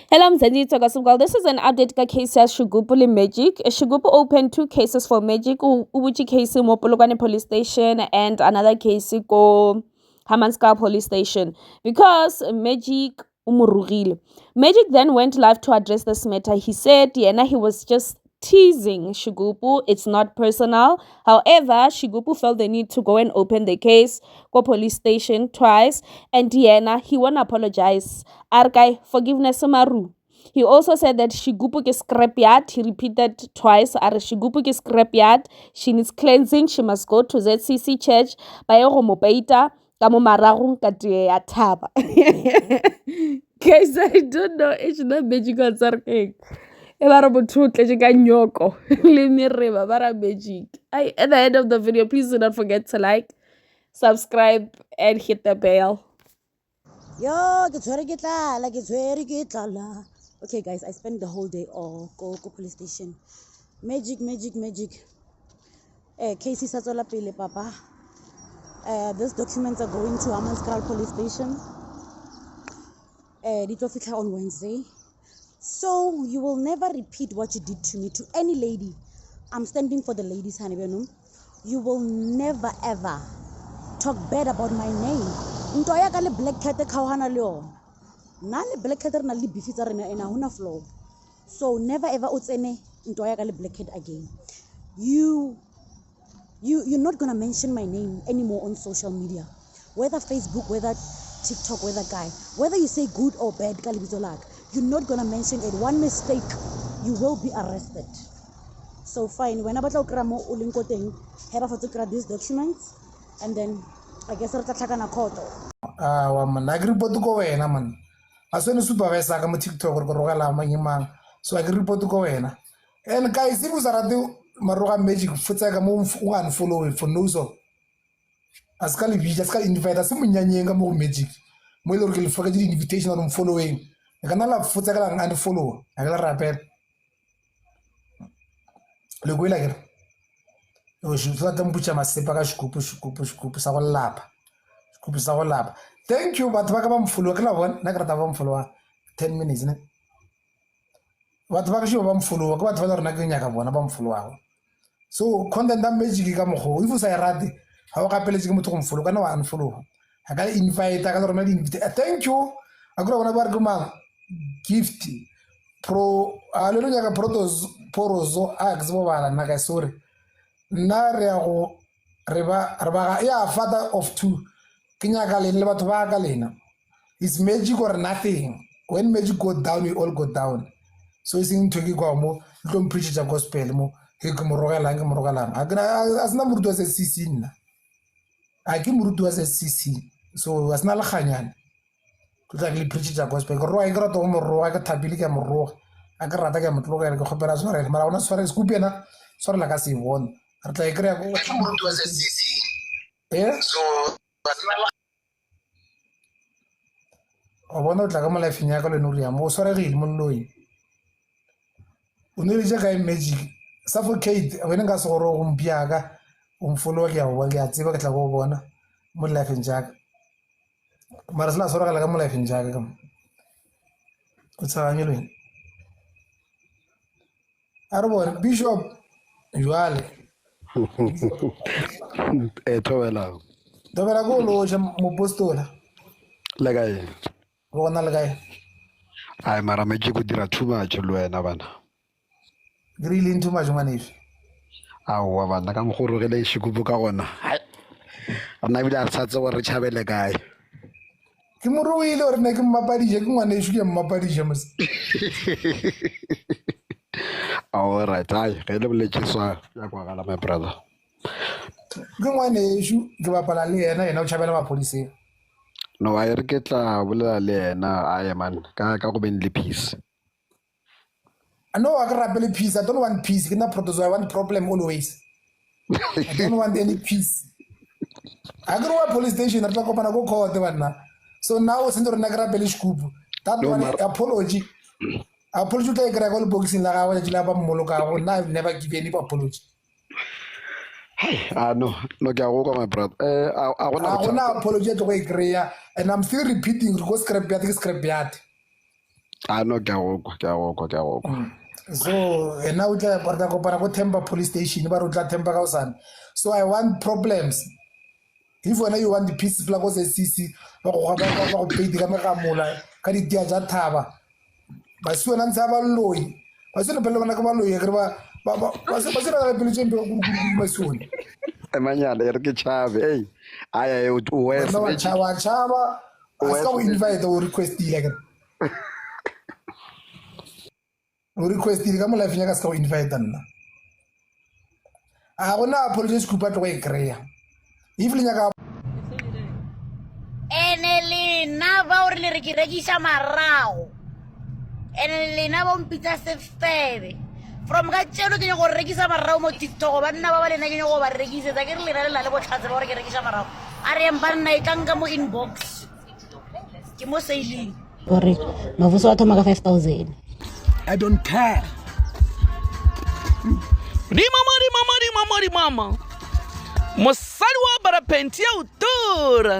Hello, Mzansi Togasumgal. This is an update ka case ya Shugupuli Magic. Shugupu opened two cases for Magic. Ubuchi case mo Polokwane Police Station and another case go Hamanska Police Station because Magic umurugile. Magic then went live to address this matter. He said, Yena, he was just teasing Shigupu. It's not personal. However, Shigupu felt the need to go and open the case, go police station twice, and Diana, he won't apologize. Arkai, forgiveness maru. He also said that Shigupu is scrapyard. He repeated twice, Are Shigupu is scrapyard. She needs cleansing. She must go to ZCC Church. Bayo mopeita. Kamo mararung kati ya taba. Guys, I don't know. It's not magical sarcasm. Bara bothutle je ka nyoko le mereba bara magic. At the end of the video, please do not forget to like, subscribe, and hit the bell. Yo, okay, guys, I spent the whole day go police station. Magic. Casey Satola Pele Papa. These documents are going to Amanskraal police station. It will on Wednesday. So you will never repeat what you did to me to any lady. I'm standing for the ladies, Hanibenum. You will never ever talk bad about my name. Ntoya ka le black cat khawhana le yona. Na le black cat na le beef tsa rena ena hona floor. So never ever utsene ntoya ka le black cat again. You're not gonna mention my name anymore on social media, whether Facebook, whether TikTok, whether guy, whether you say good or bad, you're not gonna mention it. One mistake, you will be arrested. So fine, when about kramo ulinkoteng, have to these documents, and then I guess I'll take an court. Man, I agree to go in, man. As soon as supervisor come TikTok or Rogala Manimang, so I agree to go in. And guys, if you are Maroga Magic, Futaka move one follow for no so. As Kali, just can invite us some Yanga more magic. Mother will forget the invitation on following. I can allow Futaka and follow. I got a rapid. Look, we like it. You should let them put your Masipaka scoop, our lap. Scoop our lap. Thank you, but Vakabam follow one, Nagatavam follow 10 minutes. What Vakabam follow, what other Naganyaka one abam follow. So, content that magic come home. If you say Radi, how can I come follow? Can one follow? I can invite, I can invite. Thank you. I go on a barguma gift pro Aleluya protos poroso ax mobile nagasori. Nareago Reba, yeah, father of two. Kinyagalin Lebatwagalina. It's magic or nothing. When magic go down, we all go down. So it's in Togigomo, don't preach the gospel mo. Higumorogalang. As number was a CC. I came to as a CC. So as Nalahanyan. To actually preach the gospel. Roy got over I got Tabilica Moro. I got Ratagam Roga and Coperas, Marana Suarez Cupiana, sort of like I see one. At like was a CC. Yeah? So I wonder like I'm life in Yakol and Nuria, most sorry, Munui. Unirija magic. Suffocate when I got so umpiaga, follow ya, while you have to look at one, more life in Jack. Marasla Sora like a life in Jack. What's how you doing? Arbo, Bishop, you are. Towela. Dovera go loja Mopostola. Lagai. Go on a guy. I marameji kudira too much luena bana. Grilling too much money. Awa bana ka mogoro ge le shikubuka gona. Ana bila tsatsa wa re chabele gae. Ke moro ile or ne ke mapadije ke ngwane shu ke mapadije mos. All right, ai ge le bole tswa ya kwa gala my brother. Ke ngwane shu ke bapala le yena o chabela ma police. No I re ke tla bolela le ena ai man ka go ben le peace. I know I can rapele peace. I don't want peace. I want problem always. I don't want any peace. I go to a police station. I go court one. So now send to Nagra scoop. That one apology. Apology to a Gragol box in Lagawa Jilaba Moloka. I've never given any apology. No go my brother. I want to apologize to a Greya, and I'm still repeating because scrapyard. no ke a go So now we tla kopana go Themba police station ba re o tla Themba ka osane. So I want problems. If when you want the peace flag go se sisi ba go pedi ka megamola ka ditia ja thaba ba se wena ntse ba loyi ba se pele bana ka ba loyi ke ba se ba pele tsembe ba se wona emanyana re ke chabe hey aya o wes no chaba aska go invite o request ile ke o request ile ka mo life nya ka ska go invite nna a gona apologize kupa to go e kreya if le nya ka Lena ba o re ke rekisa marao lena ba mpitsa sefebe from ka tselo ke go rekisa marao mo TikTok ba nna ba lena ke go ba rekisetsa ke re lena le botlhatse ba re ke rekisa marao a re empa nna e tlanka mo inbox ke mo sailing gore mavuso a thoma ka 5,000 I don't care. Di mama. Mosadi wa bara penti ya utura.